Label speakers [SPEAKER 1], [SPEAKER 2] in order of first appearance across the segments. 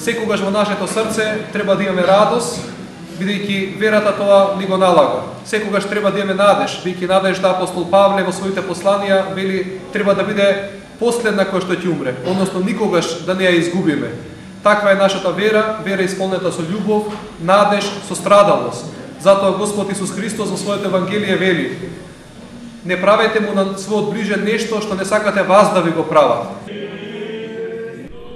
[SPEAKER 1] Секогаш во нашето срце треба да имаме радост, бидејќи верата тоа ни го налага. Секогаш треба да имаме надеж, бидејќи надежда апостол Павле во своите посланија вели треба да биде последна која што ќе умре, односно никогаш да не ја изгубиме. Таква е нашата вера, вера исполнета со љубов, надеж, сострадалност. Затоа Господ Исус Христос во своето Евангелие вели: не правете му на својот ближен нешто што не сакате вас да ви го прават.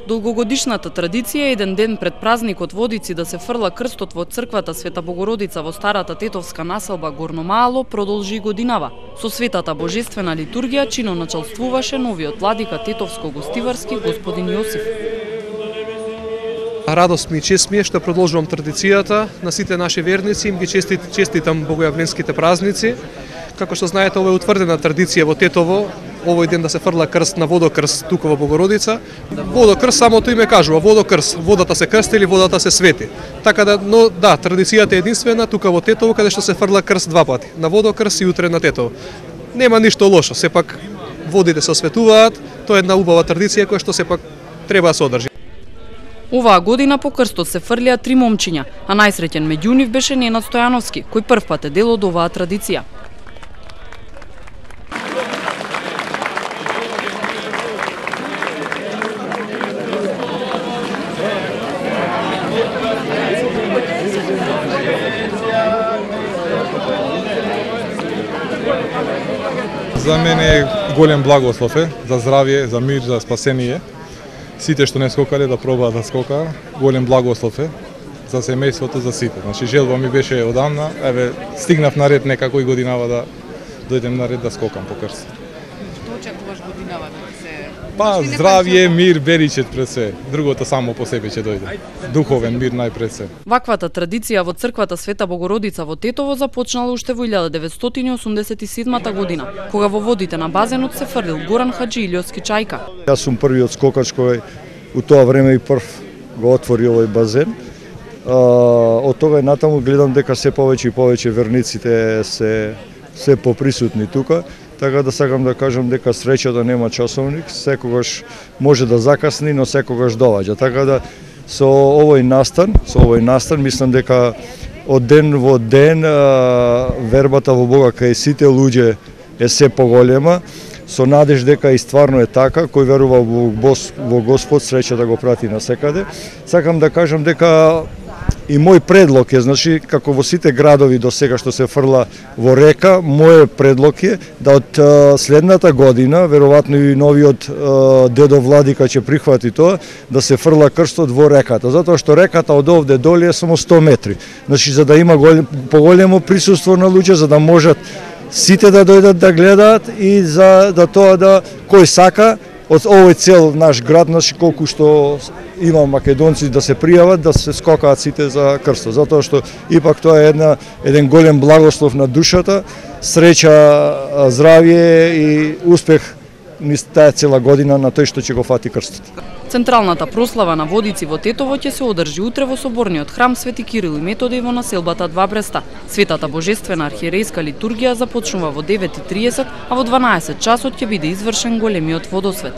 [SPEAKER 2] Долгогодишната традиција е еден ден пред празникот Водици да се фрла крстот во црквата Света Богородица во старата тетовска населба Горно Мало продолжи годинава. Со светата божествена литургија чиноначалствуваше новиот владика Тетовско-Гостиварски господин Јосиф.
[SPEAKER 1] Радост ми и чест ми е што продолжувам традицијата на сите наши верници, им ги честитам богојавленските празници. Како што знаете, ова е утврдена традиција во Тетово, овој ден да се фрла крст на водокрст тука во Богородица. Водокрст, самото име кажува, водокрст, водата се крсти или водата се свети. Така да, но да, традицијата е единствена тука во Тетово, каде што се фрла крст два пати, на водокрст и утре на Тетово. Нема ништо лошо, сепак водите се осветуваат, тоа е една убава традиција која што сепак треба да се одржи.
[SPEAKER 2] Оваа година по крстот се фрлија 3 момчиња, а најсреќен меѓу нив беше Ненад Стојановски, кој првпат е дел од оваа традиција.
[SPEAKER 3] За мене голем благослов е, за здравје, за мир, за спасение. Сите што не скокале да пробаат да скокаат, голем благослов е за семејството, за сите. Значи желба ми беше одамна, еве стигнав на ред некако и годинава да дојдем на ред да скокам по крст.
[SPEAKER 2] Што очекуваш годинава да се?
[SPEAKER 3] Па здравје, мир, беричет пред се. Другото само по себе ќе дојде. Духовен мир најпред се.
[SPEAKER 2] Ваквата традиција во црквата Света Богородица во Тетово започнала уште во 1987 година, кога во водите на базенот се фрлил Горан Хаджи Илиовски Чајка.
[SPEAKER 4] Јас сум првиот скокач кој у тоа време и прв го отвори овој базен. Од тога и натаму гледам дека се повеќе и повеќе верниците се поприсутни тука. Така да сакам да кажам дека среќата нема часовник, секогаш може да закасни, но секогаш доаѓа. Така да со овој настан мислам дека од ден во ден вербата во Бога кај сите луѓе е се поголема, со надеж дека и стварно е така, кој верува во Господ среќата го прати насекаде. Сакам да кажам дека и мој предлог е, значи, како во сите градови до сега што се фрла во река, мој предлог е да од следната година, веројатно и новиот дедо владика ќе прихвати тоа, да се фрла крстот во реката, затоа што реката од овде доле е само 100 метри. Значи, за да има поголемо присуство на луѓе, за да можат сите да дојдат да гледаат и за да тоа да кој сака од овој цел наш град, значи колку што има македонци да се пријават, да се скокаат сите за крстот, затоа што ипак тоа е еден голем благослов на душата, среќа, здравје и успех низ таа цела година на тој што ќе го фати крстот.
[SPEAKER 2] Централната прослава на Водици во Тетово ќе се одржи утре во соборниот храм Свети Кирил и Методиј во населбата Два Бреста. Светата божествена архиерејска литургија започнува во 9:30, а во 12 часот ќе биде извршен големиот водосвет.